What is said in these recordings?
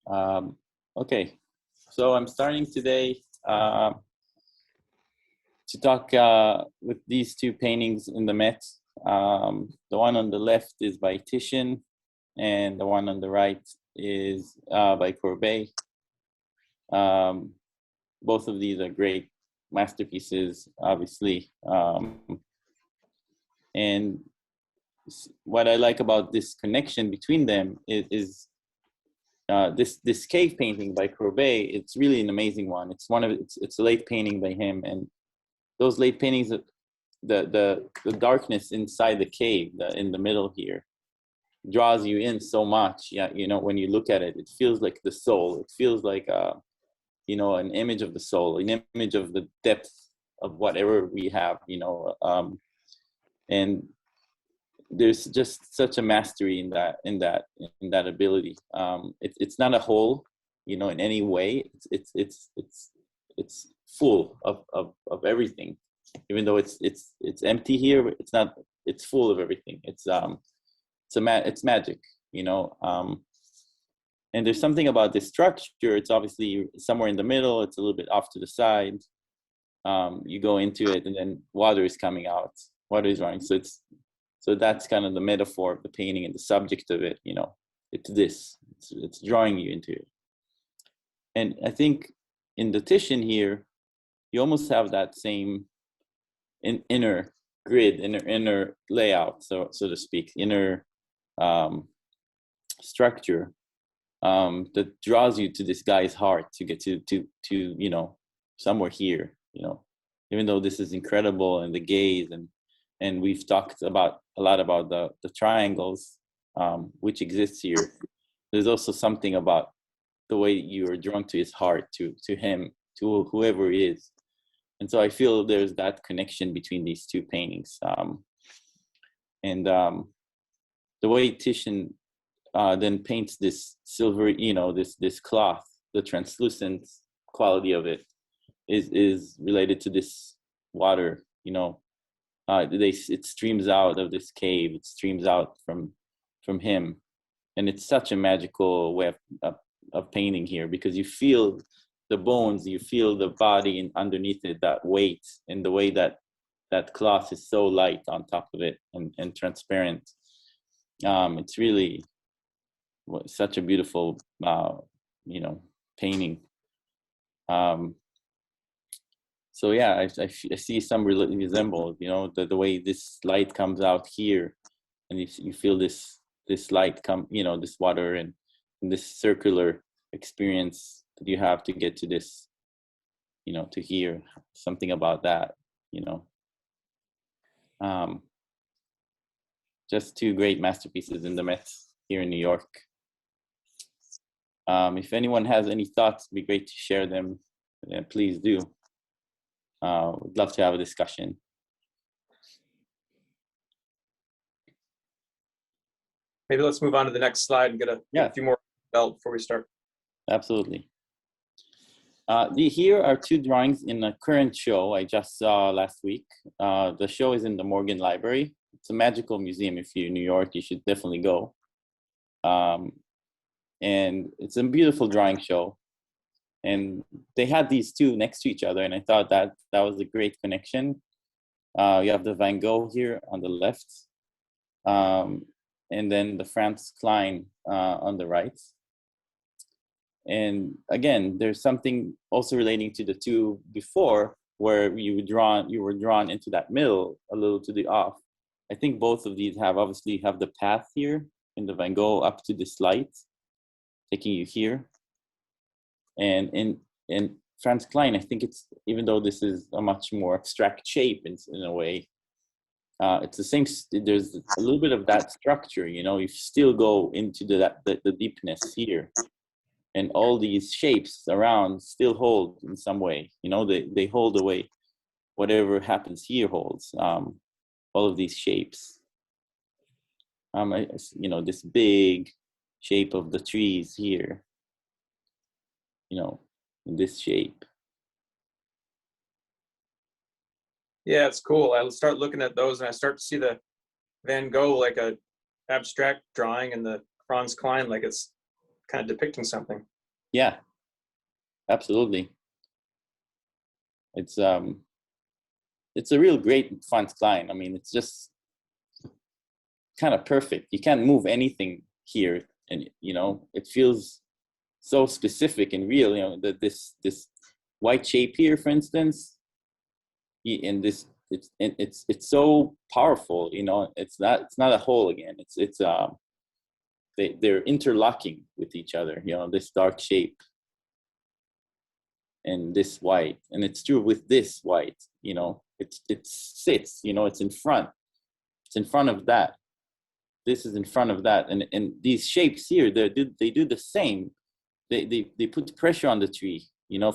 Um, okay, so I'm starting today to talk with these two paintings in the Met. The one on the left is by Titian, and the one on the right is by Courbet. Both of these are great masterpieces, obviously. And what I like about this connection between them is this cave painting by Courbet. It's really an amazing one. It's a late painting by him, and those late paintings, the darkness inside the cave, in the middle here, draws you in so much. Yeah, when you look at it, it feels like the soul. It feels like an image of the soul, an image of the depth of whatever we have. And there's just such a mastery in that ability. It's not a whole, in any way. It's full of everything, even though it's empty here. It's not. It's full of everything. It's magic, and there's something about this structure. It's obviously somewhere in the middle. It's a little bit off to the side. You go into it, and then water is coming out. Water is running. So that's kind of the metaphor of the painting and the subject of it. It's drawing you into it. And I think in the Titian here, you almost have that same inner grid, inner layout, so to speak, inner structure that draws you to this guy's heart to get to somewhere here. Even though this is incredible, and the gaze, and we've talked a lot about the triangles, which exists here. There's also something about the way you are drawn to his heart, to him, to whoever he is. And so I feel there's that connection between these two paintings. And the way Titian then paints this silver, this cloth, the translucent quality of it is related to this water. It streams out of this cave. It streams out from him, and it's such a magical way of painting here, because you feel the bones, you feel the body, and underneath it, that weight, and the way that cloth is so light on top of it and transparent. It's really such a beautiful, painting. So yeah, I see some resemble, the way this light comes out here, and you feel this light come, this water and this circular experience that you have to get to this, to hear something about that, just two great masterpieces in the Met here in New York. If anyone has any thoughts, it'd be great to share them. Please do. Would love to have a discussion. Maybe let's move on to the next slide and get a few more belt before we start. Absolutely. Here are two drawings in a current show I just saw last week. The show is in the Morgan Library. It's a magical museum. If you're in New York, you should definitely go. And it's a beautiful drawing show. And they had these two next to each other, and I thought that was a great connection. You have the Van Gogh here on the left, and then the Franz Klein on the right. And again, there's something also relating to the two before, where you were drawn into that middle, a little to the off. I think both of these obviously have the path here in the Van Gogh up to this light, taking you here. And in Franz Klein, I think it's, even though this is a much more abstract shape in a way, it's the same. There's a little bit of that structure, you still go into the deepness here, and all these shapes around still hold in some way. They hold away whatever happens here holds. All of these shapes. This big shape of the trees here. In this shape. Yeah, it's cool. I start looking at those, and I start to see the Van Gogh like a abstract drawing, and the Franz Klein like it's kind of depicting something. Yeah, absolutely. It's a real great Franz Klein. I mean, it's just kind of perfect. You can't move anything here, and it feels so specific and real. This white shape here, for instance, and this it's so powerful. It's not a hole again. They're interlocking with each other. This dark shape and this white, and it's true with this white. It sits. It's in front. It's in front of that. This is in front of that, and these shapes here, they do the same. They put pressure on the tree,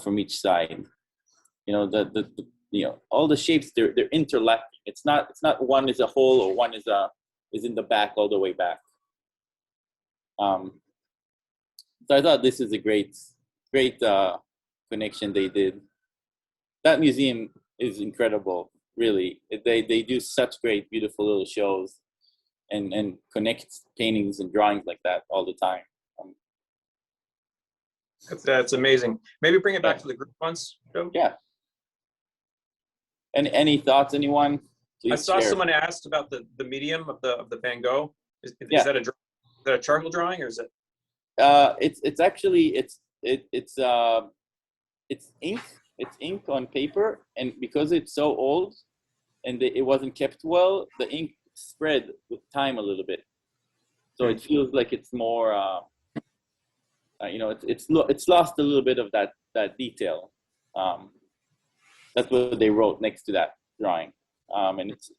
from each side. All the shapes, they're interlocking. It's not one is a hole or one is in the back all the way back. So I thought this is a great connection they did. That museum is incredible, really. They do such great, beautiful little shows, and connect paintings and drawings like that all the time. That's amazing. Maybe bring it back to the group once, Joe. Yeah. And any thoughts, anyone? Please I saw share. someone asked about the medium of the Van Gogh. Is that a charcoal drawing, or is it? It's actually it's ink. It's ink on paper, and because it's so old and it wasn't kept well, the ink spread with time a little bit. So it feels like it's more. It's lost a little bit of that detail. That's what they wrote next to that drawing, and it's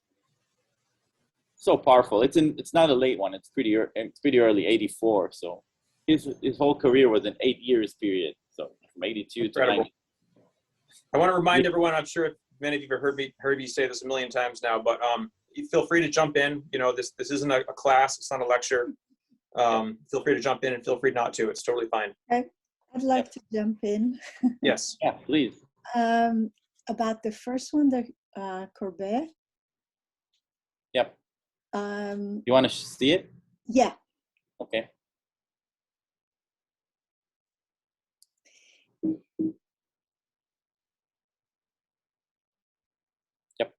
so powerful. It's not a late one. It's pretty early, 84. So his whole career was an 8 years period. So from 82 Incredible. to 90. I want to remind everyone. I'm sure many of you have heard me say this a million times now, but you feel free to jump in. This isn't a class. It's not a lecture. Feel free to jump in and feel free not to. It's totally fine. I'd like to jump in. Yes. Yeah, please. About the first one, the Courbet. Yep. You want to see it? Yeah. Okay. Yep.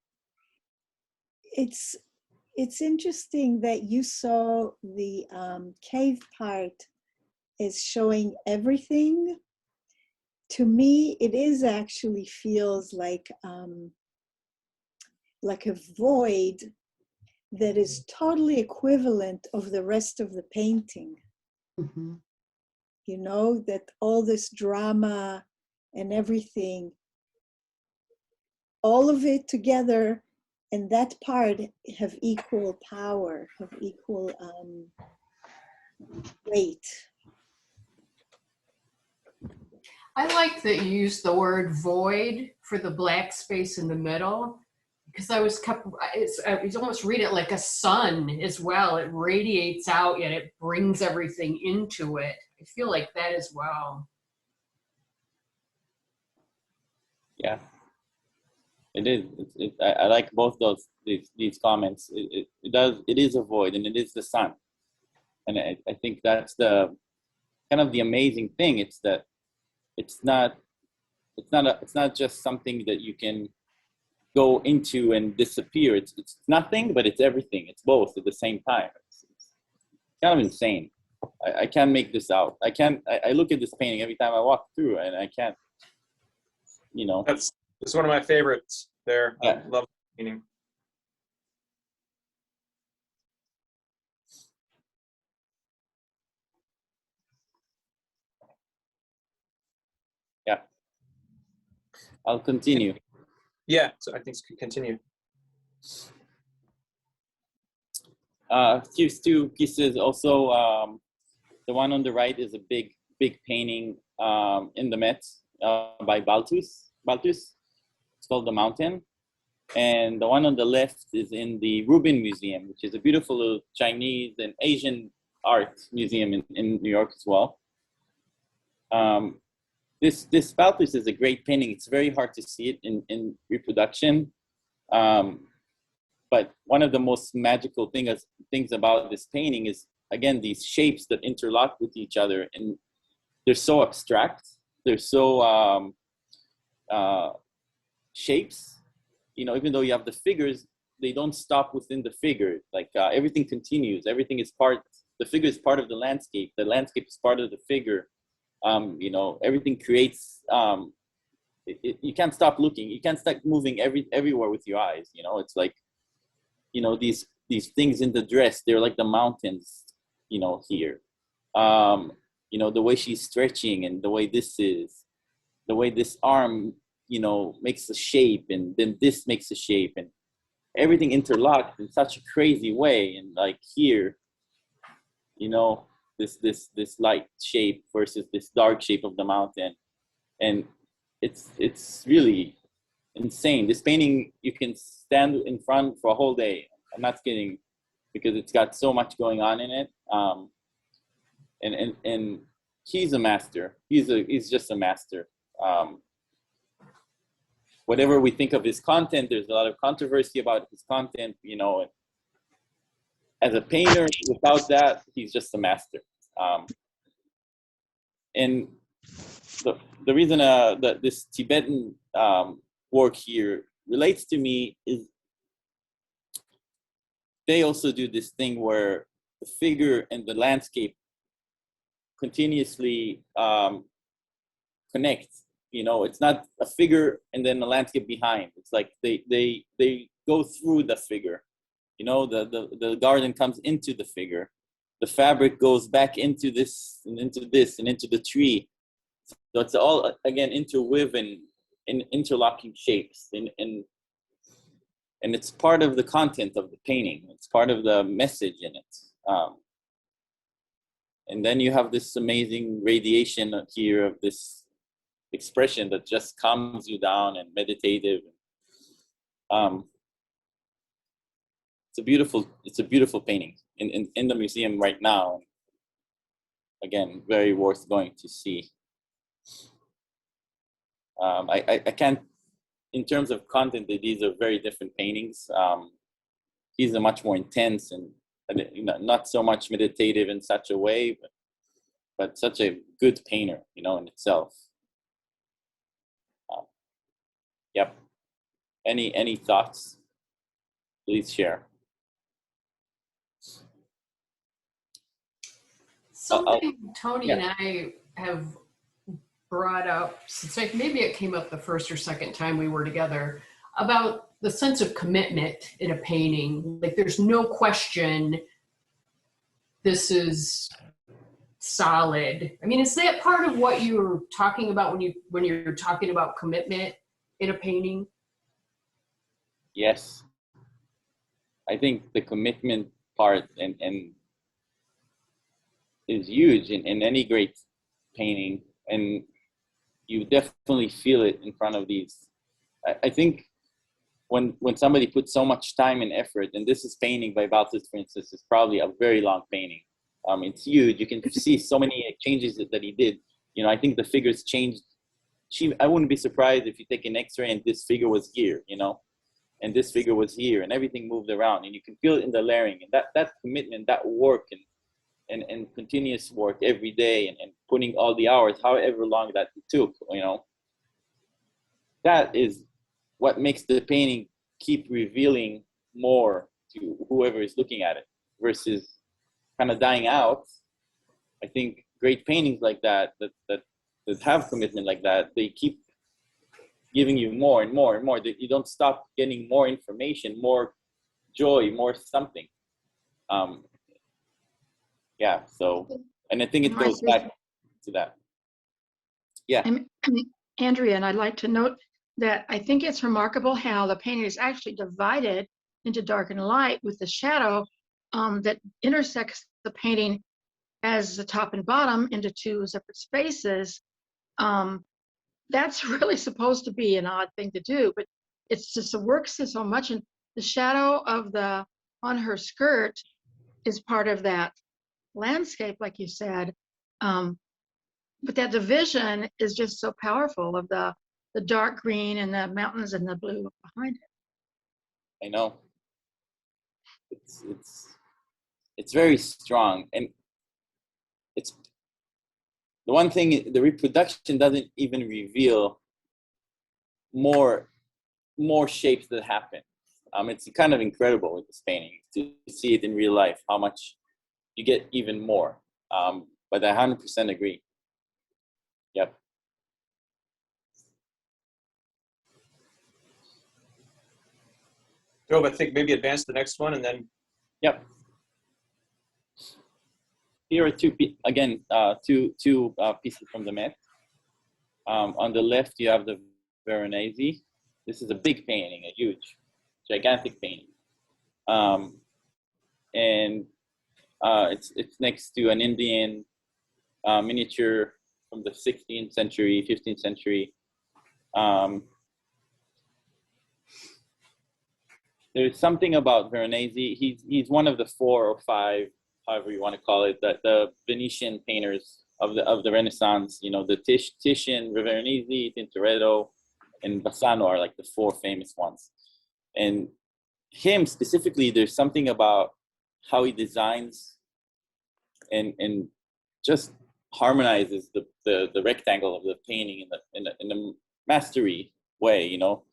It's interesting that you saw the cave part is showing everything. To me, it is actually feels like a void that is totally equivalent of the rest of the painting. Mm-hmm. That all this drama and everything, all of it together, and that part have equal power, have equal weight. I like that you used the word void for the black space in the middle, because I almost read it like a sun as well. It radiates out, yet it brings everything into it. I feel like that as well. Yeah. It is. I like both these comments. It is a void, and it is the sun, and I think that's the kind of the amazing thing. It's that it's not just something that you can go into and disappear. It's nothing, but it's everything. It's both at the same time. It's kind of insane. I can't make this out. I look at this painting every time I walk through, and I can't. It's one of my favorites there. Yeah. I love the painting. Yeah. I'll continue. Yeah, so I think it's continue. Here's two pieces. Also, the one on the right is a big painting in the Met by Balthus. It's called The Mountain. And the one on the left is in the Rubin Museum, which is a beautiful little Chinese and Asian art museum in New York as well. This Balthus is a great painting. It's very hard to see it in reproduction. But one of the most magical things about this painting is, again, these shapes that interlock with each other. And they're so abstract. They're so shapes. You know, even though you have the figures, they don't stop within the figure. Like everything continues. Everything is part. The figure is part of the landscape. The landscape is part of the figure. You know, everything creates. You can't stop looking. You can't stop moving everywhere with your eyes. You know, it's like, you know, these things in the dress. They're like the mountains. You know, here. You know, the way she's stretching and the way this is, the way this arm, you know, makes a shape, and then this makes a shape, and everything interlocked in such a crazy way. And like here, you know, this light shape versus this dark shape of the mountain, and it's really insane. This painting, you can stand in front for a whole day. I'm not kidding, because it's got so much going on in it. And he's a master. He's just a master. Whatever we think of his content, there's a lot of controversy about his content. You know, as a painter, without that, he's just a master. And the reason that this Tibetan work here relates to me is they also do this thing where the figure and the landscape continuously connect. You know, it's not a figure and then the landscape behind. It's like they go through the figure. You know, the garden comes into the figure. The fabric goes back into this and into this and into the tree. So it's all, again, interwoven in interlocking shapes. And it's part of the content of the painting. It's part of the message in it. And then you have this amazing radiation here of this expression that just calms you down and meditative. It's a beautiful painting in the museum right now. Again, very worth going to see. I can't, in terms of content, these are very different paintings. These are much more intense and not so much meditative in such a way, but such a good painter, you know, in itself. Yep. Any thoughts? Please share. Something Tony yeah. and I have brought up since maybe it came up the first or second time we were together, about the sense of commitment in a painting. Like, there's no question this is solid. I mean, is that part of what you were talking about when you're talking about commitment in a painting? Yes. I think the commitment part and is huge in any great painting, and you definitely feel it in front of these. I think when somebody puts so much time and effort, and this is painting by Balthus, for instance, is probably a very long painting. It's huge. You can see so many changes that he did. You know, I think the figures changed. I wouldn't be surprised if you take an X-ray and this figure was here, you know, and this figure was here, and everything moved around, and you can feel it in the layering, and that commitment, that work, and continuous work every day, and putting all the hours, however long that it took, you know, that is what makes the painting keep revealing more to whoever is looking at it, versus kind of dying out. I think great paintings like that have commitment like that, they keep giving you more and more and more. That you don't stop getting more information, more joy, more something. Yeah. So, and I think it goes back to that. Yeah. Andrea, and I'd like to note that I think it's remarkable how the painting is actually divided into dark and light, with the shadow that intersects the painting as the top and bottom into two separate spaces. That's really supposed to be an odd thing to do, but it's just, it works so much. And the shadow of on her skirt is part of that landscape, like you said. But that division is just so powerful, of the dark green and the mountains and the blue behind it. I know. It's very strong, and the one thing, the reproduction doesn't even reveal more shapes that happen. It's kind of incredible with this painting to see it in real life, how much you get even more. But I 100% agree. Yep. Dov, I think maybe advance the next one and then. Yep. Here are two pieces from the Met. On the left, you have the Veronese. This is a big painting, a huge, gigantic painting. And it's next to an Indian miniature from the 16th century, 15th century. There's something about Veronese. He's one of the 4 or 5, however you want to call it, that the Venetian painters of the Renaissance. You know, the Titian, Veronese, Tintoretto, and Bassano are like the 4 famous ones. And him specifically, there's something about how he designs and just harmonizes the rectangle of the painting in a mastery way. You know,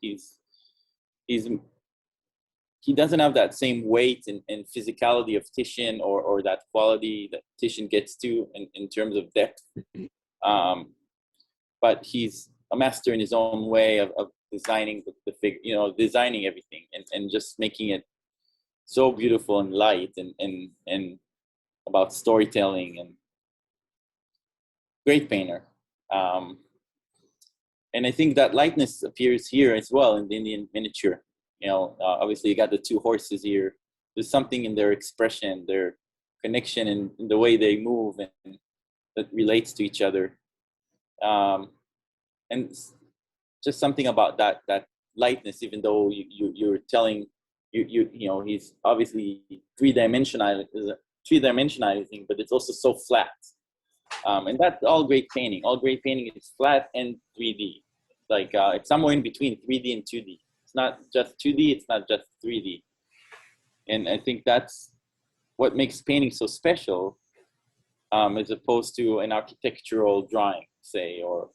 he doesn't have that same weight and physicality of Titian or that quality that Titian gets to in terms of depth. But he's a master in his own way of designing the figure, you know, designing everything and just making it so beautiful and light and about storytelling, and great painter. And I think that lightness appears here as well in the Indian miniature. You know, obviously you got the 2 horses here. There's something in their expression, their connection, and in the way they move and that relates to each other. And just something about that lightness, even though you're telling you know, he's obviously three-dimensionalizing, but it's also so flat. And that's all great painting. All great painting is flat and 3D. Like it's somewhere in between 3D and 2D. It's not just 2D, it's not just 3D. And I think that's what makes painting so special, as opposed to an architectural drawing, say, or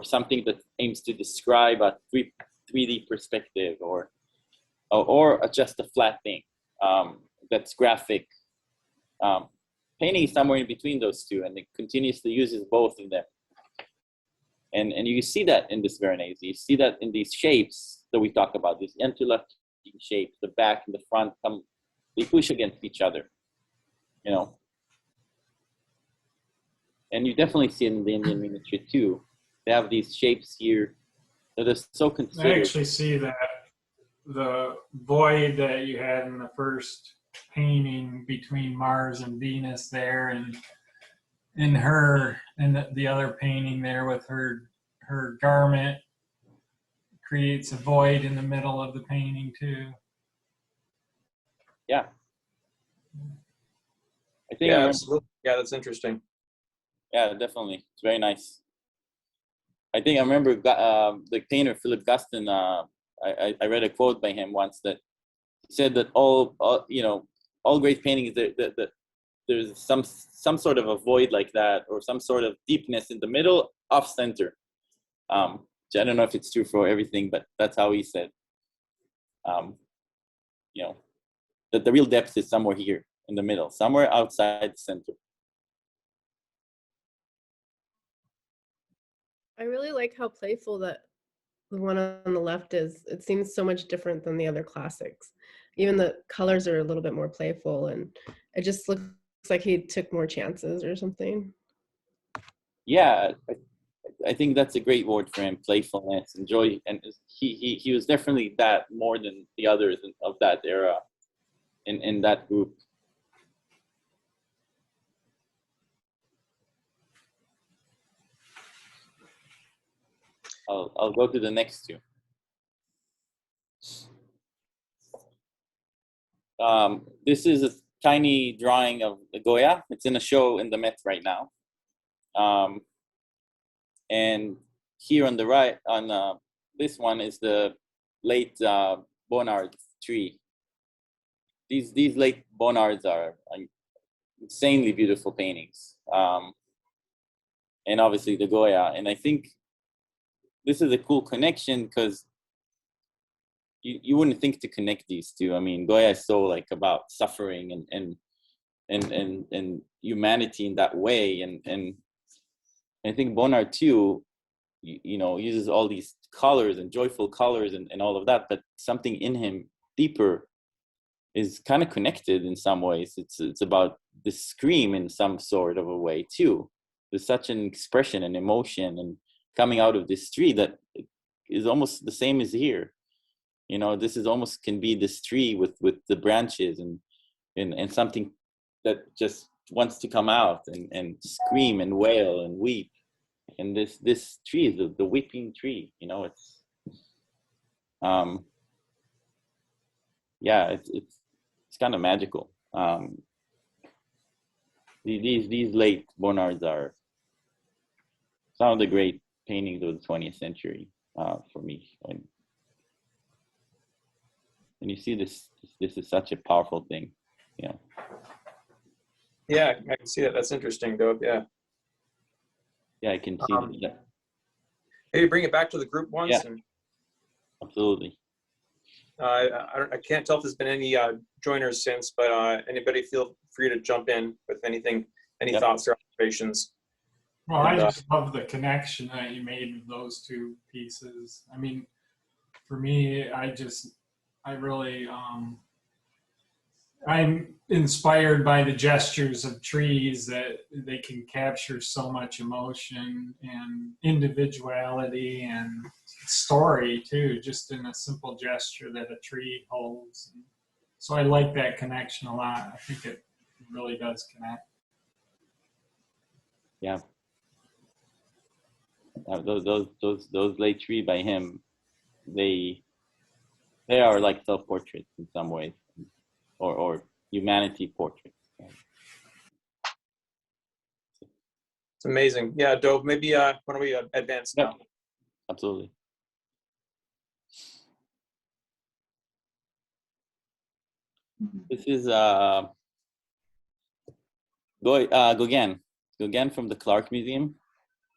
something that aims to describe a 3D perspective, or just a flat thing that's graphic. Painting is somewhere in between those two, and it continuously uses both of them. And you see that in this Veronese. You see that in these shapes that we talk about, these interlocking shapes, the back and the front they push against each other, you know. And you definitely see it in the Indian miniature too. They have these shapes here that are so considered. I actually see that the void that you had in the first painting between Mars and Venus there, and in her, and the other painting there with her garment creates a void in the middle of the painting too. Yeah. I think Yeah, absolutely. Yeah, that's interesting. Yeah, definitely. It's very nice. I think I remember the painter Philip Guston. I read a quote by him once that said that all great paintings, that there's some sort of a void like that, or some sort of deepness in the middle, off center. I don't know if it's true for everything, but that's how he said. You know, that the real depth is somewhere here in the middle, somewhere outside the center. I really like how playful that the one on the left is. It seems so much different than the other classics. Even the colors are a little bit more playful, and it just looks like he took more chances or something. Yeah, I think that's a great word for him, playfulness and joy. And he was definitely that more than the others of that era in that group. I'll go to the next two. This is a tiny drawing of the Goya. It's in a show in the Met right now. And here on the right, on this one is the late Bonnard tree. These late Bonnards are insanely beautiful paintings. and obviously the Goya. And I think this is a cool connection because you wouldn't think to connect these two. I mean, Goya is so like about suffering and humanity in that way, and I think Bonnard too, you know, uses all these colors and joyful colors and all of that, but something in him deeper is kind of connected in some ways. It's about the scream in some sort of a way too. There's such an expression and emotion and coming out of this tree that is almost the same as here. You know, this is almost can be this tree with the branches and something that just wants to come out and scream and wail and weep. And this tree is the weeping tree. You know, it's yeah, it's kind of magical. These late Bonnards are some of the great paintings of the 20th century for me. And you see this is such a powerful thing, you know. Yeah, I can see that. That's interesting, Dov. Yeah. Yeah, I can see that. Maybe bring it back to the group once. Yeah. And, Absolutely. I can't tell if there's been any joiners since, but anybody feel free to jump in with anything, any thoughts or observations. Well, I just love the connection that you made with those two pieces. I mean, for me, I really, I'm inspired by the gestures of trees that they can capture so much emotion and individuality and story too, just in a simple gesture that a tree holds. So I like that connection a lot. I think it really does connect. Yeah. Those late tree by him, they are like self-portraits in some ways, or humanity portraits. It's amazing. Yeah, Dov, maybe why don't we advance now? Absolutely. This is Gauguin from the Clark Museum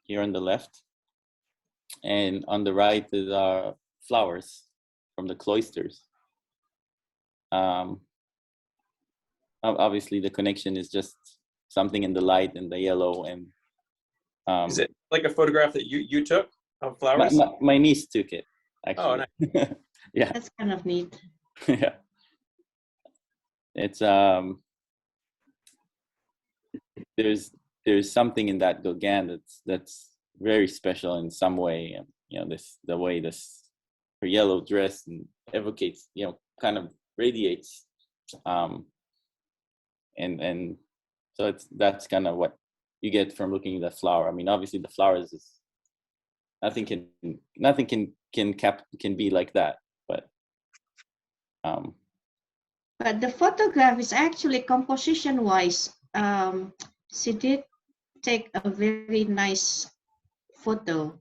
here on the left, and on the right is flowers from the cloisters. Obviously, the connection is just something in the light and the yellow. And is it like a photograph that you took of flowers? My niece took it, actually. Oh, nice. Yeah, that's kind of neat. yeah. It's there's something in that Gauguin that's very special in some way, and you know, the way her yellow dress and evocates, you know, kind of radiates, and so that's kind of what you get from looking at the flower. I mean, obviously the flowers is nothing can be like that, but the photograph is actually composition wise. She did take a very nice photo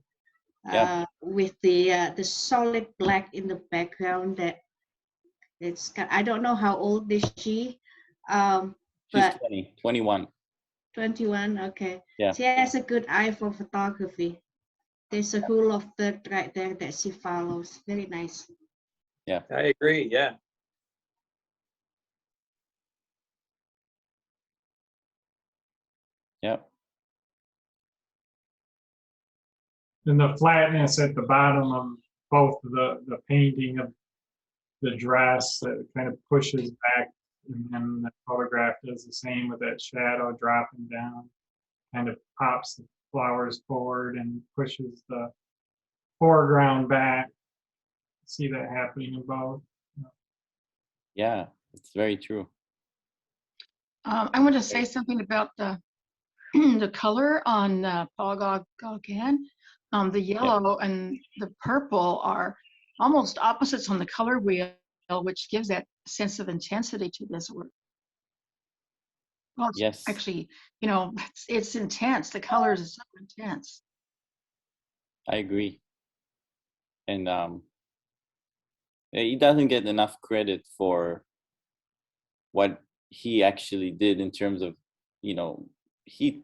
with the solid black in the background. That it's, I don't know how old is she, she's but 21. 21. Okay. Yeah. She has a good eye for photography. There's a rule of third right there that she follows. Very nice. Yeah, I agree. Yeah. yeah. And the flatness at the bottom of both the painting of the dress that kind of pushes back, and then the photograph does the same with that shadow dropping down, kind of pops the flowers forward and pushes the foreground back. See that happening in both. Yeah, it's very true. I want to say something about the the color on Paul Gauguin. The yellow and the purple are almost opposites on the color wheel, which gives that sense of intensity to this work. Well, Yes. Actually, you know, it's intense. The colors are so intense. I agree. And he doesn't get enough credit for what he actually did in terms of, you know, he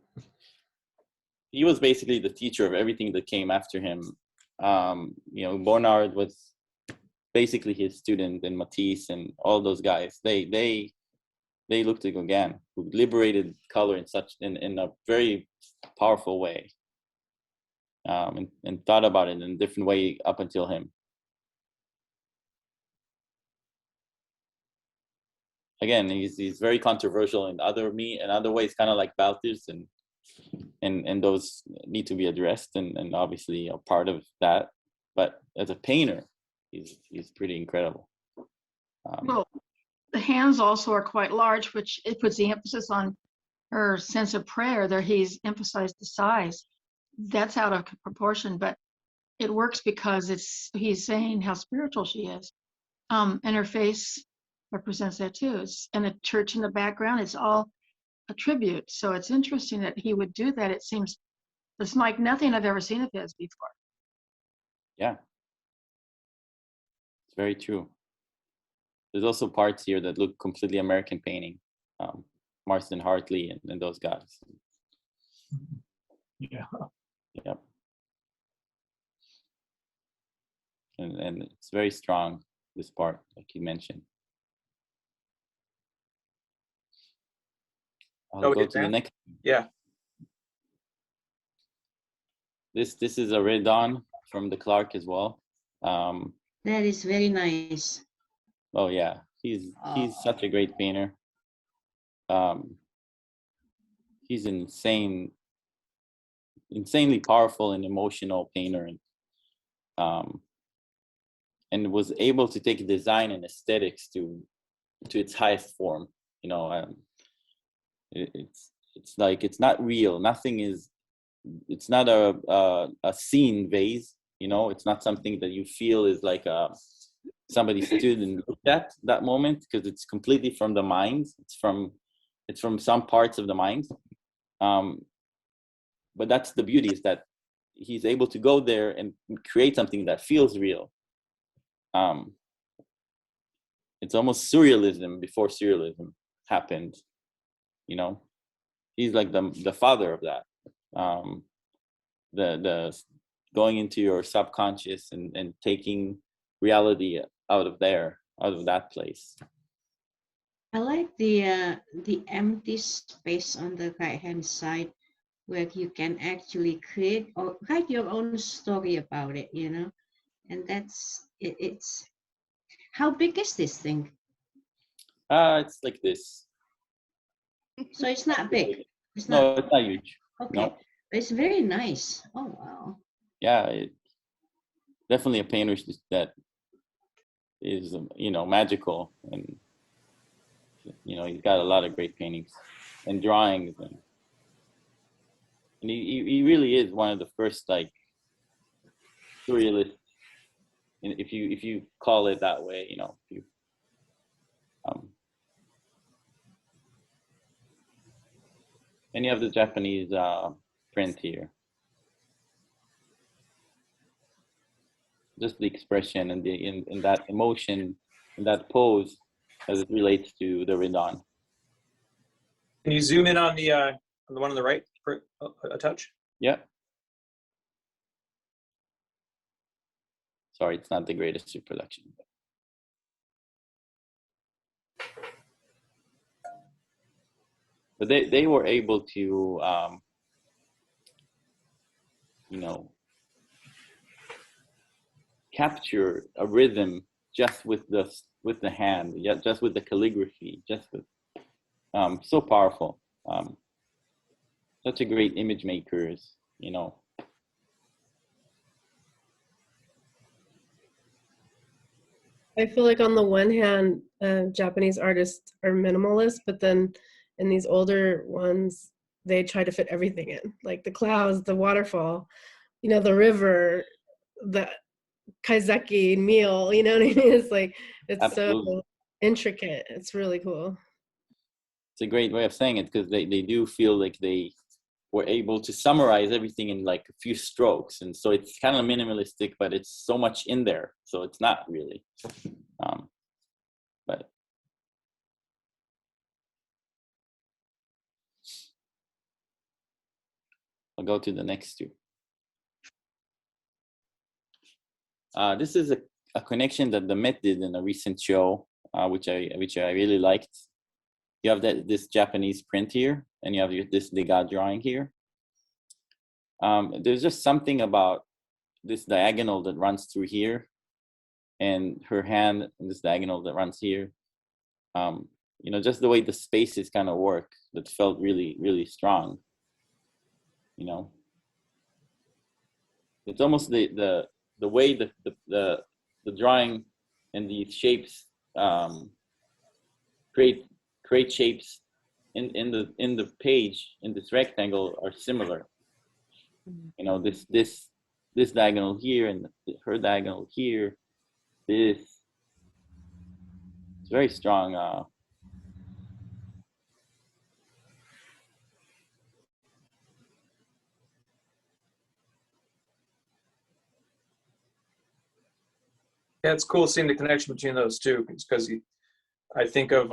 he was basically the teacher of everything that came after him. You know, Bonnard was basically his student, and Matisse and all those guys. They looked to Gauguin, who liberated color in a very powerful way, and thought about it in a different way up until him. Again, he's very controversial in other ways, kind of like Balthus, and those need to be addressed and obviously a part of that. But as a painter, he's pretty incredible. Well, the hands also are quite large, which it puts the emphasis on her sense of prayer. There, he's emphasized the size. That's out of proportion, but it works because he's saying how spiritual she is, and her face represents that too. And the church in the background, it's all a tribute. So it's interesting that he would do that. It's like nothing I've ever seen of his before. Yeah, it's very true. There's also parts here that look completely American painting, Marston Hartley and those guys. Yeah. Yep. And it's very strong, this part, like you mentioned. I'll go to the next. Yeah. This is a Redon from the Clark as well. That is very nice. Oh yeah, he's such a great painter. He's insanely powerful and emotional painter, and was able to take design and aesthetics to its highest form. You know, it's like it's not real. Nothing is. It's not a scene vase. You know, it's not something that you feel is like somebody stood and looked at that moment, because it's completely from the mind. It's from some parts of the mind. But that's the beauty, is that he's able to go there and create something that feels real. It's almost surrealism before surrealism happened. You know, he's like the father of that. The going into your subconscious and taking reality out of that place. I like the empty space on the right hand side, where you can actually create or write your own story about it, you know. And that's it's how big is this thing? It's like this. So it's not big. It's No, not. it's not huge. Okay. No. It's very nice. Oh wow. Yeah, definitely a painter that is, you know, magical, and you know, he's got a lot of great paintings and drawings, and he really is one of the first like surrealists, if you call it that way, you know. And you have the Japanese print here. Just the expression and in that emotion, in that pose, as it relates to the Redon. Can you zoom in on the one on the right for a touch? Yeah. Sorry, it's not the greatest reproduction. But they were able to, you know, capture a rhythm just with the hand, just with the calligraphy, just with so powerful. Such a great image makers, you know. I feel like on the one hand, Japanese artists are minimalist, but then in these older ones, they try to fit everything in, like the clouds, the waterfall, you know, the river, the kaizeki meal, you know what I mean? It's like, it's Absolutely. so intricate. It's really cool. It's a great way of saying it, because they do feel like they were able to summarize everything in like a few strokes, and so it's kind of minimalistic, but it's so much in there, so it's not really. But I'll go to the next two. This is a connection that the Met did in a recent show, which I really liked. You have this Japanese print here, and you have this Degas drawing here. There's just something about this diagonal that runs through here, and her hand, and this diagonal that runs here. You know, just the way the spaces kind of work, that felt really, really strong. You know, it's almost the way the drawing and these shapes create shapes in the page, in this rectangle, are similar. You know, this diagonal here and her diagonal here, it's very strong. Yeah, it's cool seeing the connection between those two, because I think of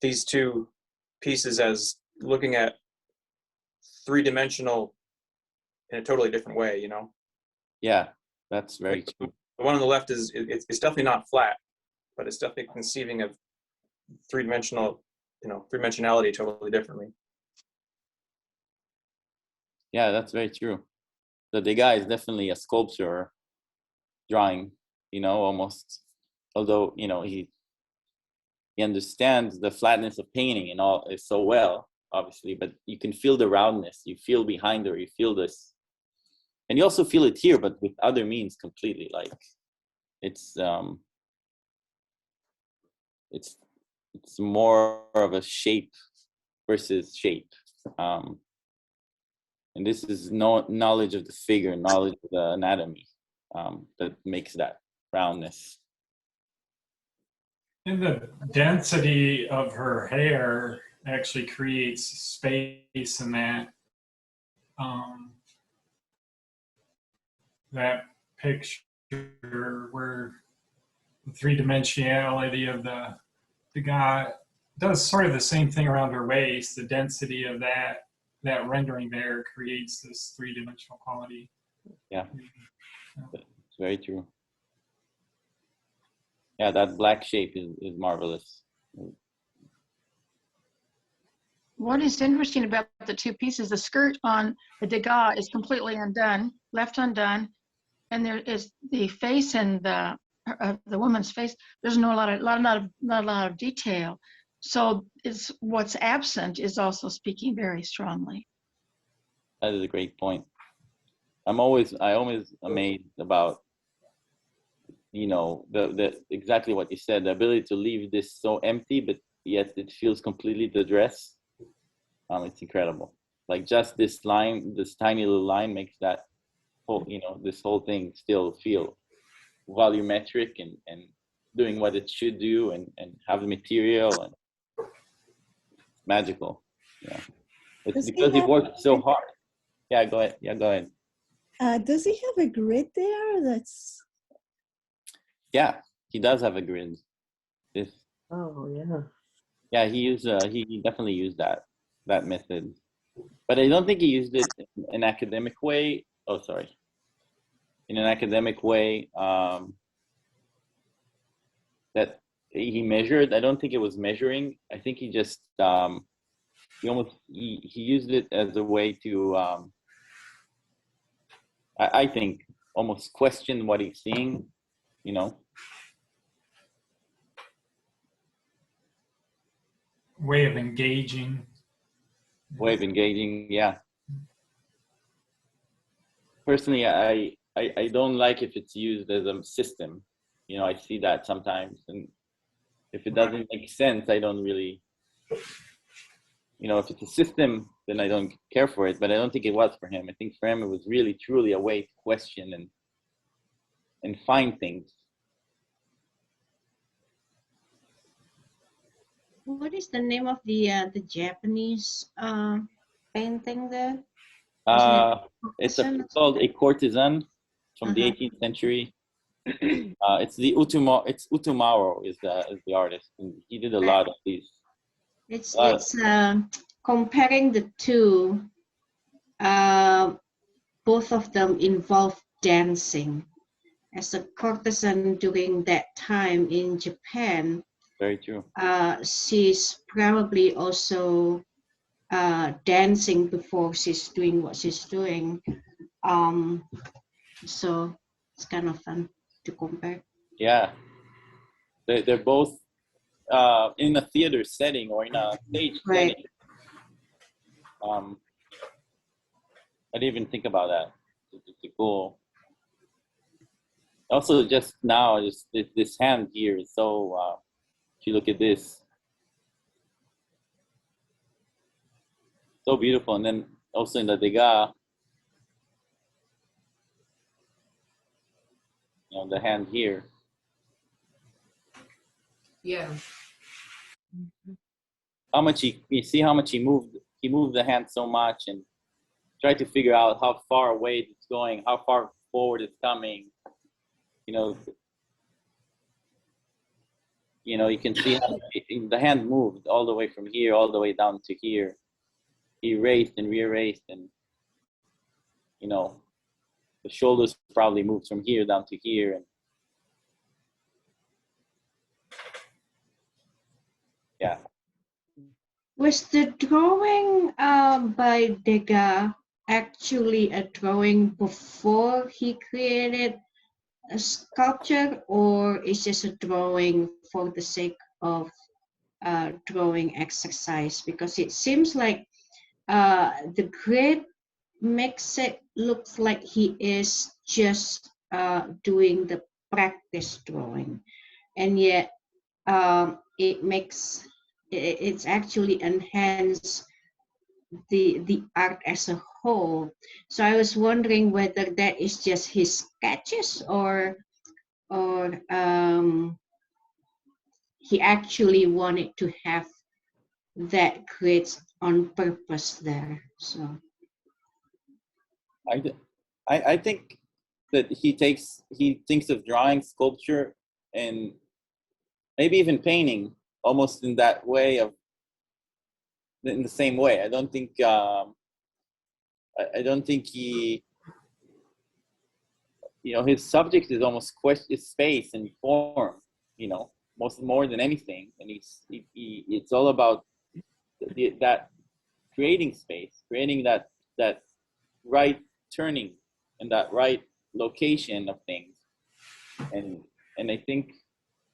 these two pieces as looking at three-dimensional in a totally different way, you know? Yeah, that's very true. The one on the left is it's definitely not flat, but it's definitely conceiving of three-dimensional, you know, three-dimensionality totally differently. Yeah, that's very true. The Degas is definitely a sculpture drawing, you know, almost. Although, you know, he understands the flatness of painting and all is so well, obviously, but you can feel the roundness. You feel behind her. You feel this, and you also feel it here, but with other means completely. Like it's more of a shape versus shape. And this is knowledge of the figure, knowledge of the anatomy, that makes that roundness. And the density of her hair actually creates space in that that picture, where the three-dimensionality of the guy does sort of the same thing around her waist. The density of that rendering there creates this three-dimensional quality. Yeah, it's very true. Yeah, that black shape is marvelous. What is interesting about the two pieces, the skirt on the Degas is completely undone, left undone, and there is the face and the woman's face. There's not a lot of detail. So it's what's absent is also speaking very strongly. That is a great point. I always amazed about, you know, the exactly what you said, the ability to leave this so empty, but yet it feels completely the dress. It's incredible. Like just this line, this tiny little line makes that whole, you know, this whole thing still feel volumetric and doing what it should do, and have the material, and it's magical. Yeah, it's because he worked so hard. Yeah, go ahead. Yeah, go ahead. Does he have a grid there? That's. Yeah, he does have a grid. Oh yeah. Yeah, he definitely used that method, but I don't think he used it in an academic way. Oh, sorry. In an academic way that he measured. I don't think it was measuring. I think he just he used it as a way to I think almost question what he's seeing, you know. Way of engaging. Yeah. Personally, I don't like if it's used as a system. You know, I see that sometimes, and if it doesn't make sense, I don't really, you know, if it's a system, then I don't care for it, but I don't think it was for him. I think for him, it was really, truly a way to question and find things. What is the name of the Japanese painting there? It's called a courtesan from the 18th century. It's Utumaro is the artist, and he did a lot of these. It's comparing the two, both of them involve dancing. As a courtesan during that time in Japan, Very true. She's probably also dancing before she's doing what she's doing. So it's kind of fun to compare. Yeah, they're both in a theater setting or in a stage Right. setting. I didn't even think about that. It's cool. Also, just now, just this hand here is so. If you look at this, so beautiful, and then also in the Degas, the hand here. Yeah. How much you see how much he moved the hand so much and tried to figure out how far away it's going, how far forward it's coming. You can see how the hand moved all the way from here all the way down to here. He raced and re-raced, and the shoulders probably moved from here down to here. And yeah. Was the drawing by Degas actually a drawing before he created a sculpture, or is just a drawing for the sake of drawing exercise? Because it seems like the grid makes it look like he is just doing the practice drawing, and yet it's actually enhance the art as a whole. So I was wondering whether that is just his sketches or he actually wanted to have that grid on purpose there. So I think that he thinks of drawing, sculpture, and maybe even painting almost in that way in the same way. I don't think he, his subject is almost is space and form, most more than anything, and it's all about that creating space, creating that right turning and that right location of things, and I think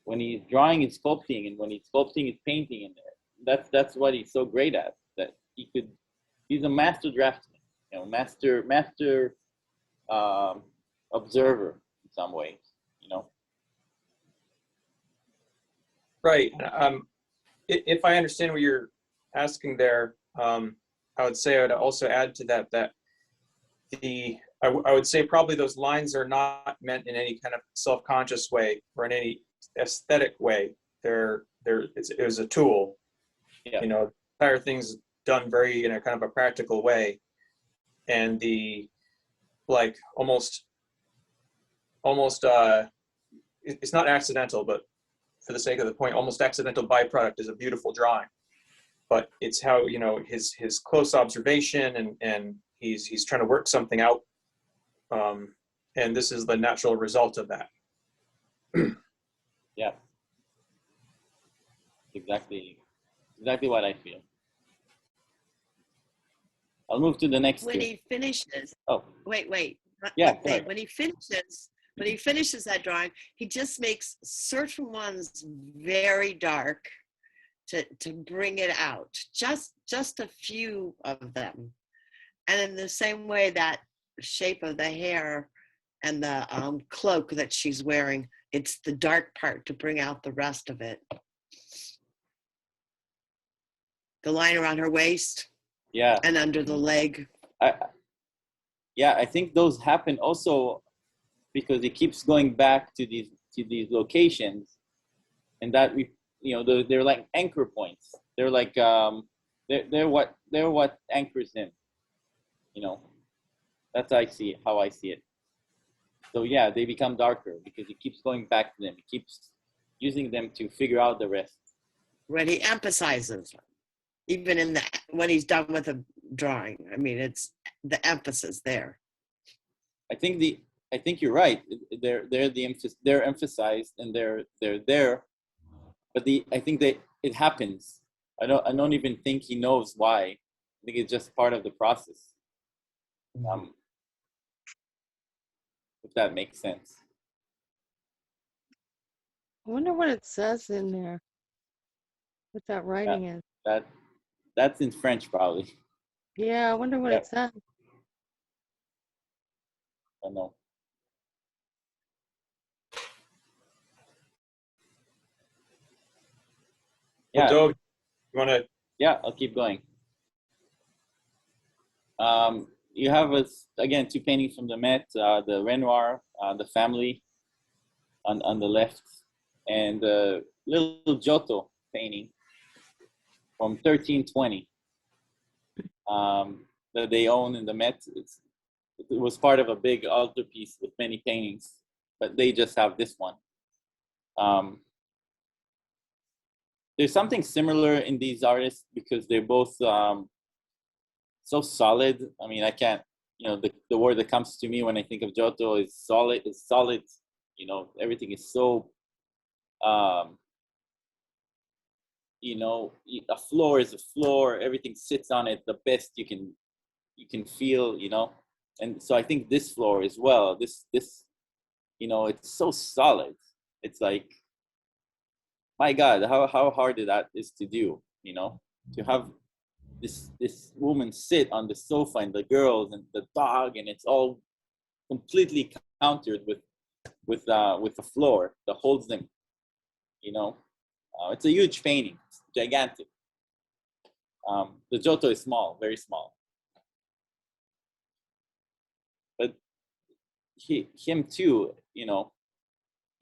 when he's drawing and sculpting, and when he's sculpting his painting in there, that's what he's so great at, that he's a master draftsman, master observer in some ways, Right. If I understand what you're asking there, I would say I would also add to that I would say probably those lines are not meant in any kind of self-conscious way or in any aesthetic way. It was a tool. Yeah. Entire thing's done very in a kind of a practical way, and the almost it's not accidental, but for the sake of the point, almost accidental byproduct is a beautiful drawing. But it's how his close observation and he's trying to work something out, and this is the natural result of that. Yeah, exactly what I feel. I'll move to the next. When he finishes. Oh, wait. Yeah. When he finishes that drawing, he just makes certain ones very dark to bring it out. Just a few of them, and in the same way, that shape of the hair and the cloak that she's wearing, it's the dark part to bring out the rest of it. The line around her waist. Yeah. And under the leg. I think those happen also because it keeps going back to these locations, and that they're like anchor points. They're like they're what anchors him. That's how I see it. So yeah, they become darker because he keeps going back to them. He keeps using them to figure out the rest. Right, he emphasizes. even in the when he's done with a drawing. I mean, it's the emphasis there. I think you're right. They're emphasized and they're there, but I think that it happens. I don't even think he knows why. I think it's just part of the process. If that makes sense. I wonder what it says in there. What that writing is. That's in French probably. Yeah, I wonder what it says. I don't know. Well, Dov, you want to? Yeah, I'll keep going. You have again 2 paintings from the Met, the Renoir, the family on the left, and the little Giotto painting from 1320 that they own in the Met. It was part of a big altarpiece with many paintings, but they just have this one. There's something similar in these artists because they're both so solid. I mean, I can't, the word that comes to me when I think of Giotto is solid. It's solid. Everything is so, a floor is a floor. Everything sits on it the best you can feel, And so I think this floor as well, this, it's so solid. It's like, my God, how hard that is to do, to have this woman sit on the sofa and the girls and the dog, and it's all completely countered with the floor that holds them, It's a huge painting, it's gigantic. The Giotto is small, very small. But him too,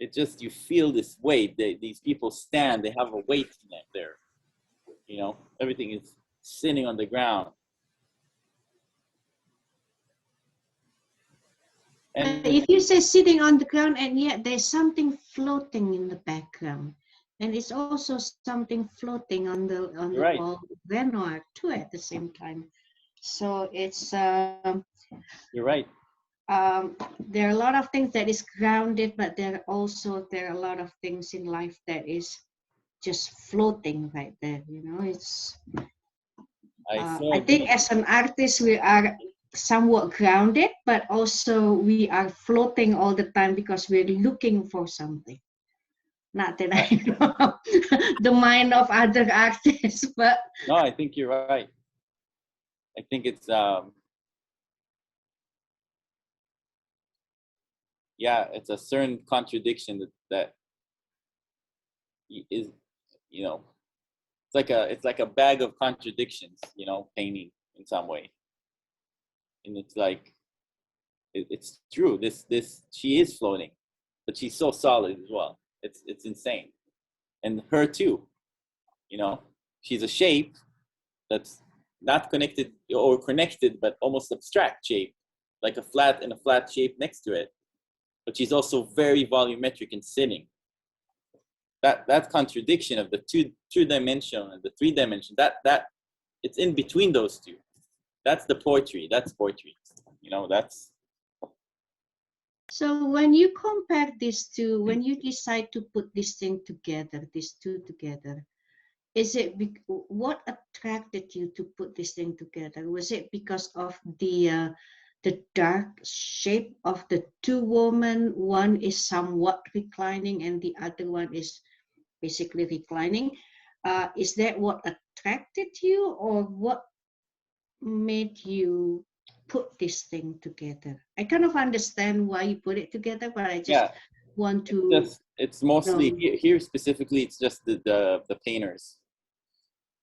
it just, you feel this weight. These people stand, they have a weight in there. Everything is sitting on the ground. And if you say sitting on the ground, and yet there's something floating in the background, and it's also something floating on the right. wall Renoir too at the same time. So it's you're right. There are a lot of things that is grounded, but there are a lot of things in life that is just floating right there. It's. I think as an artist, we are somewhat grounded, but also we are floating all the time because we're looking for something. Not that I know the mind of other artists, but no, I think you're right. I think it's it's a certain contradiction that is, it's like a bag of contradictions, painting in some way. And it's like, it's true. She is floating, but she's so solid as well. It's insane. And her too, she's a shape that's not connected or connected, but almost abstract shape, like a flat shape next to it. But she's also very volumetric and sitting. That contradiction of the two-dimension and the three-dimension, that it's in between those two. That's the poetry. That's poetry. That's. So when you compare these two, when you decide to put this thing together, these two together, what attracted you to put this thing together? Was it because of the dark shape of the two women? One is somewhat reclining and the other one is basically reclining. Is that what attracted you, or what made you put this thing together? I kind of understand why you put it together, but I just want to. It's mostly here specifically. It's just the painters.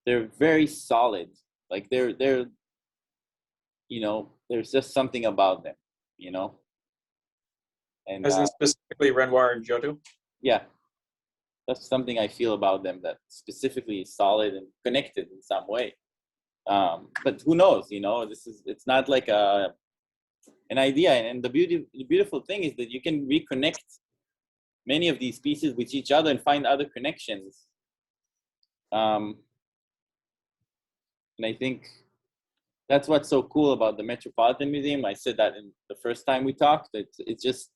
They're very solid. Like they're there's just something about them, And as in specifically Renoir and Giotto. Yeah, that's something I feel about them that specifically is solid and connected in some way. But who knows? It's not like an idea. And the beautiful thing is that you can reconnect many of these pieces with each other and find other connections. And I think that's what's so cool about the Metropolitan Museum. I said that in the first time we talked. It's just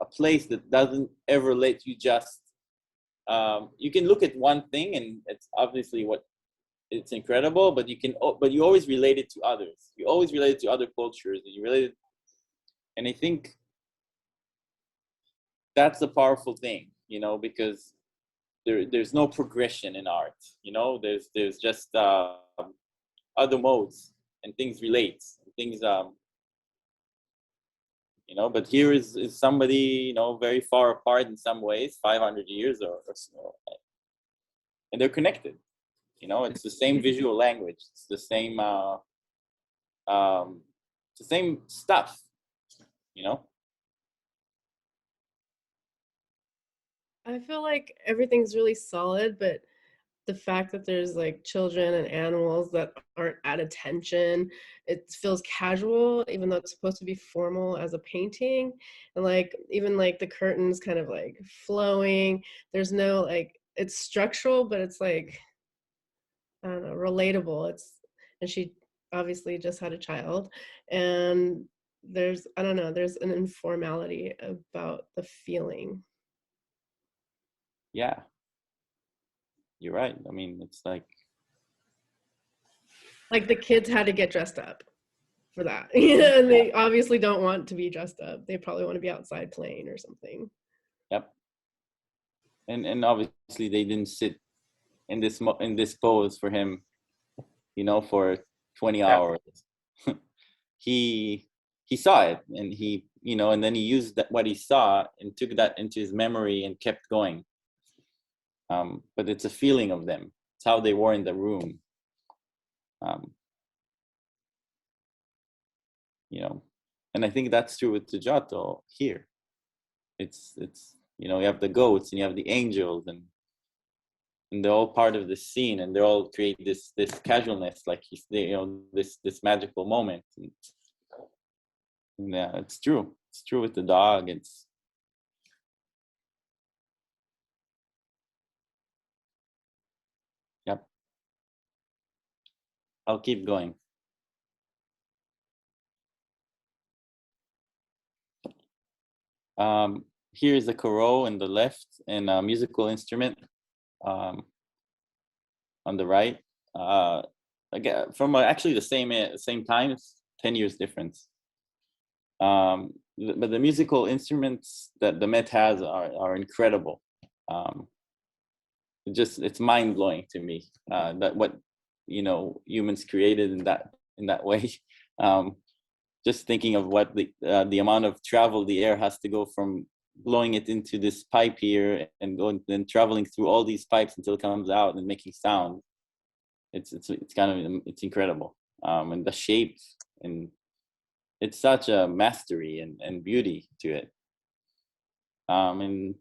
a place that doesn't ever let you just, you can look at one thing and it's obviously it's incredible, but you always relate it to others. You always relate it to other cultures, and you relate it. And I think that's the powerful thing, because there's no progression in art. There's just other modes, and things relate. Things, but here is somebody, very far apart in some ways, 500 years or so, and they're connected. It's the same visual language. It's the same, it's the same stuff. I feel like everything's really solid, but the fact that there's like children and animals that aren't at attention, it feels casual, even though it's supposed to be formal as a painting. And like, even like the curtains kind of like flowing. There's no like, it's structural, but it's like, I don't know, relatable. And she obviously just had a child, and I don't know, there's an informality about the feeling. Yeah, you're right. I mean, it's like the kids had to get dressed up for that. And they obviously don't want to be dressed up. They probably want to be outside playing or something. Yep. And obviously they didn't sit in this pose for him, for 20 hours. He saw it, and and then he used what he saw and took that into his memory and kept going. But it's a feeling of them. It's how they were in the room. And I think that's true with the Giotto here. It's you have the goats and you have the angels, and they're all part of the scene, and they all create this casualness, like this magical moment. And yeah, it's true. It's true with the dog. Yep. I'll keep going. Here's the carol in the left, and a musical instrument on the right. Again, from actually the same time. It's 10 years difference. But the musical instruments that the Met has are incredible. It's mind blowing to me that what humans created in that way. Just thinking of what the amount of travel the air has to go from blowing it into this pipe here and going, then traveling through all these pipes until it comes out and making sound. It's incredible. And the shapes, and it's such a mastery and beauty to it. And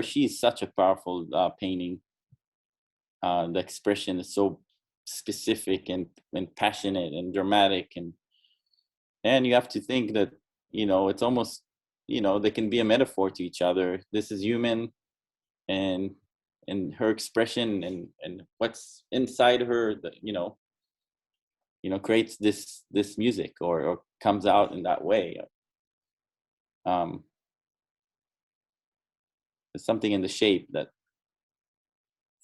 she's such a powerful painting. The expression is so specific and passionate and dramatic, and you have to think that it's almost they can be a metaphor to each other. This is human, and her expression and what's inside her that creates this music or comes out in that way. There's something in the shape that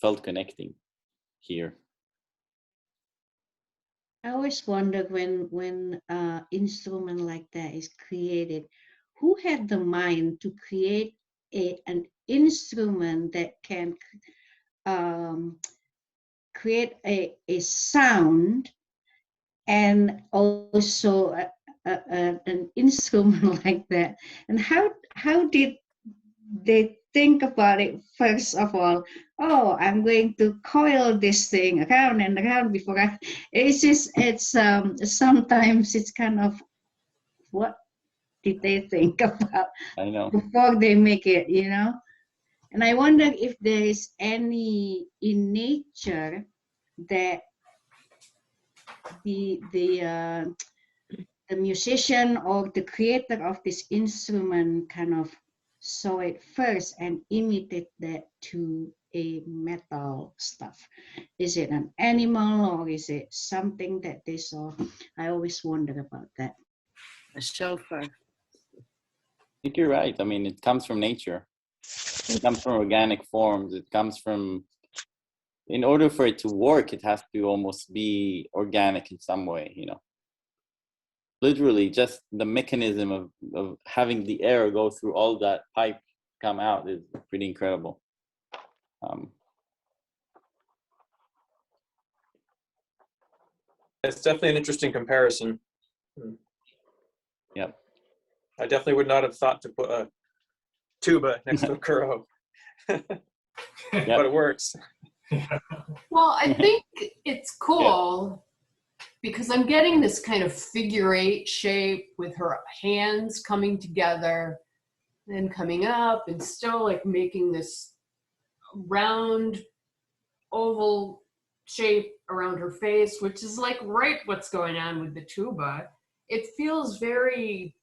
felt connecting here. I always wonder when instrument like that is created, who had the mind to create an instrument that can create a sound, and also an instrument like that? And how did they think about it? First of all, I'm going to coil this thing around and around before sometimes it's kind of, what did they think about I know. before they make it, And I wonder if there is any in nature that the musician or the creator of this instrument kind of saw it first and imitate that to a metal stuff? Is it an animal or is it something that they saw? I always wonder about that. A chauffeur. I think you're right. I mean, it comes from nature. It comes from organic forms. It comes from, in order for it to work, it has to almost be organic in some way, you know. Literally, just the mechanism of having the air go through all that pipe come out is pretty incredible. It's definitely an interesting comparison. Yep. I definitely would not have thought to put a tuba next to a kuro, but it works. Well, I think it's cool because I'm getting this kind of figure 8 shape with her hands coming together and coming up and still like making this round oval shape around her face, which is like right what's going on with the tuba. It feels very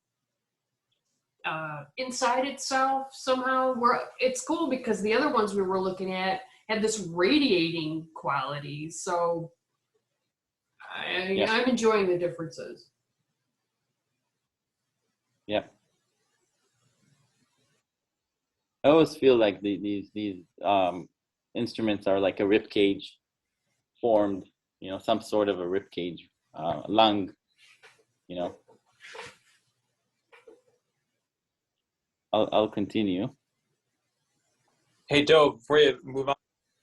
inside itself somehow. It's cool because the other ones we were looking at had this radiating quality. So I'm enjoying the differences. Yeah. I always feel like these instruments are like a rib cage formed, you know, some sort of a rib cage, lung, you know. I'll continue. Hey, Dov, before you move on,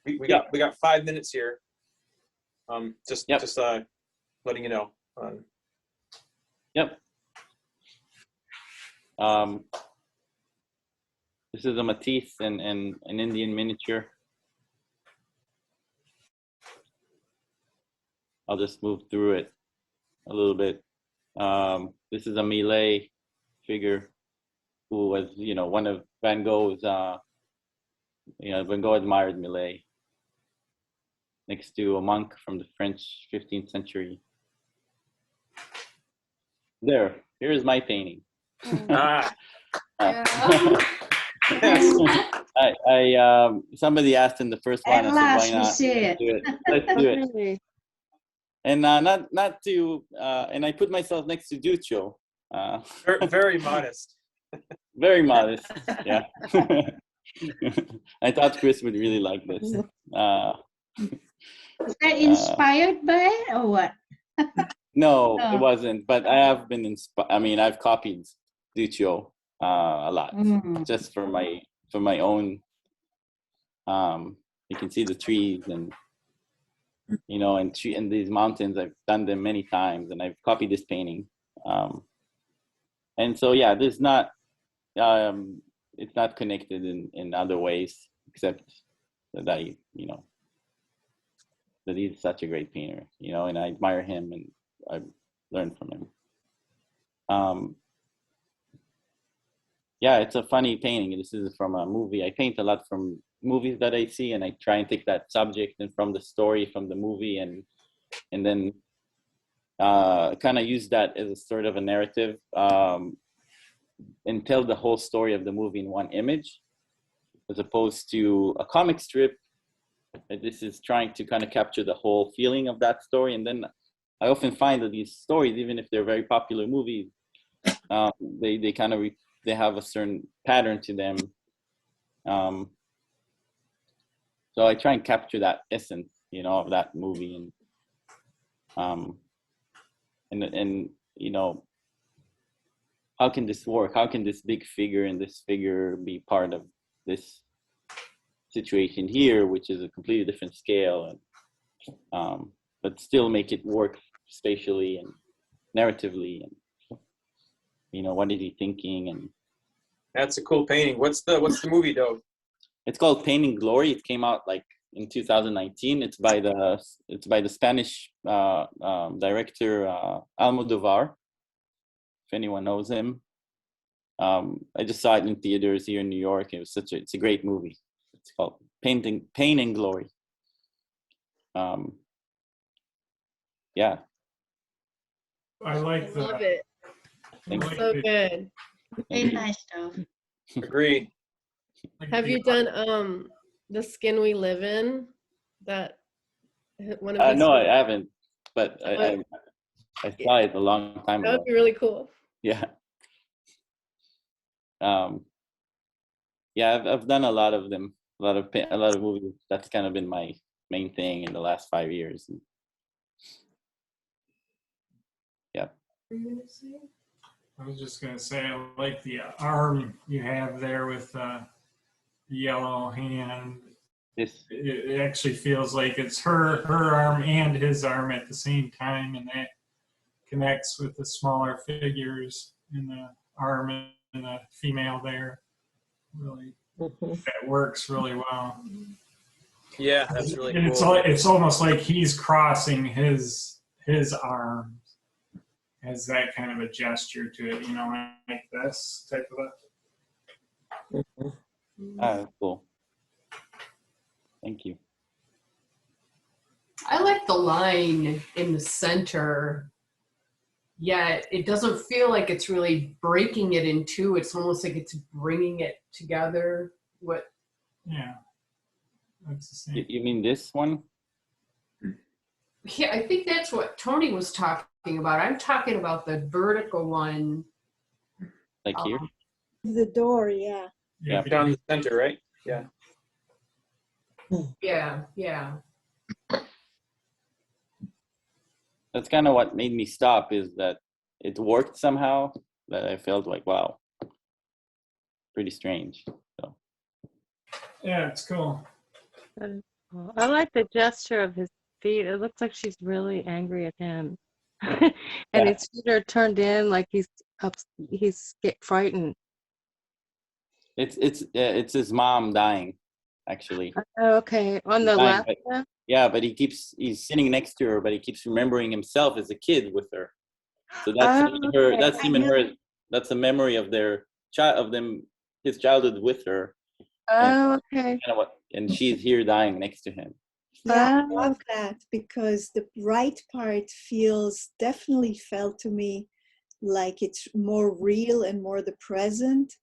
we got 5 minutes here. Just letting you know. Yep. This is a Matisse and an Indian miniature. I'll just move through it a little bit. This is a Millet figure who was, you know, one of Van Gogh's, Van Gogh admired Millet, next to a monk from the French 15th century. Here is my painting. Somebody asked in the first one, At I last, said, why not? we see it. Let's do it. And not to, and I put myself next to Duccio. Very modest. Very modest, yeah. I thought Chris would really like this. Is that inspired by it or what? No, it wasn't. But I have been inspired. I mean, I've copied Duccio a lot, just for my own. You can see the trees and, you know, and these mountains. I've done them many times, and I've copied this painting. And so yeah, there's not. It's not connected in other ways, except that that he's such a great painter, you know, and I admire him and I learned from him. Yeah, it's a funny painting. This is from a movie. I paint a lot from movies that I see, and I try and take that subject and from the story from the movie, and then kind of use that as a sort of a narrative, and tell the whole story of the movie in one image, as opposed to a comic strip. This is trying to kind of capture the whole feeling of that story. And then I often find that these stories, even if they're very popular movies, they kind of they have a certain pattern to them. So I try and capture that essence, you know, of that movie, and you know, how can this work? How can this big figure and this figure be part of this situation here, which is a completely different scale, and but still make it work spatially and narratively, and, you know, what is he thinking? And that's a cool painting. What's the movie, Dov? It's called Painting Glory. It came out like in 2019. It's by the Spanish director Almodovar, if anyone knows him. I just saw it in theaters here in New York. It's a great movie. It's called Painting Glory. Yeah. I like love it. Thanks. So good. Very nice, Dov. Agreed. Have you done The Skin We Live In? That one of his No, I works? haven't, but I saw it a long time That ago. would be really cool. Yeah. Yeah, I've done a lot of them, a lot of movies. That's kind of been my main thing in the last 5 years. Yeah. I was just gonna say, I like the arm you have there with the yellow hand. This. It actually feels like it's her arm and his arm at the same time, and that connects with the smaller figures in the arm and the female there. Really, that works really well. Yeah, that's really And cool. it's almost like he's crossing his arms. Has that kind of a gesture to it, you know, like this type of a. Cool. Thank you. I like the line in the center. Yeah, it doesn't feel like it's really breaking it in two. It's almost like it's bringing it together. What? Yeah, that's the same. You mean this one? Yeah, I think that's what Tony was talking about. I'm talking about the vertical one. Like here? The door, yeah. Yeah, down the center, right? Yeah. Yeah. That's kind of what made me stop, is that it worked somehow, that I felt like, wow, pretty strange. So. Yeah, it's cool. That is cool. I like the gesture of his feet. It looks like she's really angry at him. And his feet are turned in like he's frightened. It's his mom dying, actually. Oh, okay. On the left? Yeah, but he's sitting next to her, but he keeps remembering himself as a kid with her. So that's her. That's him and her. That's a memory of his childhood with her. Oh, okay. And she's here dying next to him. Yeah, I love that, because the right part definitely felt to me like it's more real and more the present.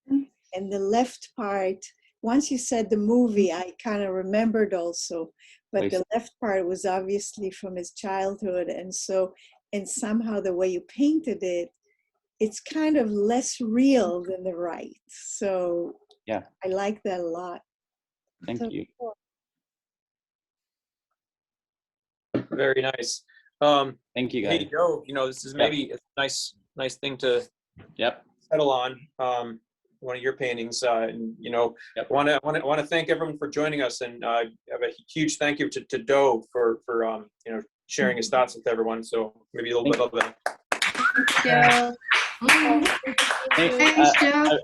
And the left part, once you said the movie, I kind of remembered also, but the left part was obviously from his childhood. And somehow the way you painted it, it's kind of less real than the right. So yeah, I like that a lot. Thank you. Cool. Very nice. Thank you, guys. Hey, Joe, this is maybe a nice thing to settle on. One of your paintings, and I want to thank everyone for joining us, and have a huge thank you to Dov for sharing his thoughts with everyone. So maybe a little bit of that.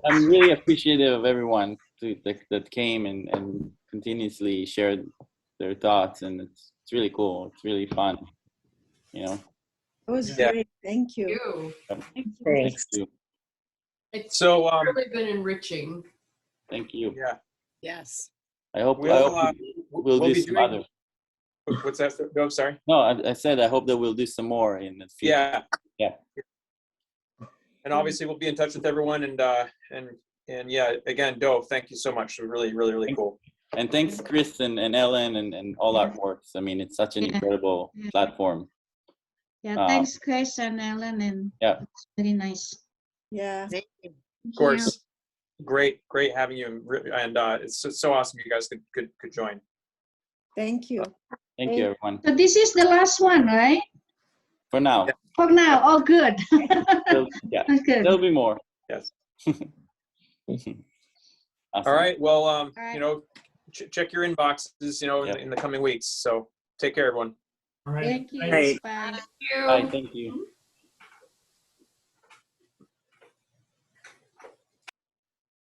I'm really appreciative of everyone that came and continuously shared their thoughts, and it's really cool. It's really fun. It was great. Thank you. Thanks. It's so really been enriching. Thank you. Yeah. Yes. I hope we'll do some other. What's that? No, sorry. No, I said I hope that we'll do some more in the future. Yeah. And obviously we'll be in touch with everyone, and yeah, again, Dov, thank you so much. Really, really, really cool. And thanks, Chris and Ellen and All Artworks. I mean, it's such an incredible platform. Yeah, thanks, Chris and Ellen, and it's very nice. Yeah. Of course. Great having you, and it's so awesome you guys could join. Thank you. Thank you, everyone. So this is the last one, right? For now. For now. Oh, good. Good. There'll be more. Yes. Awesome. All right. Well, check your inboxes, in the coming weeks. So take care, everyone. All right. Thank you. Thanks. Bye. Bye. Thank you.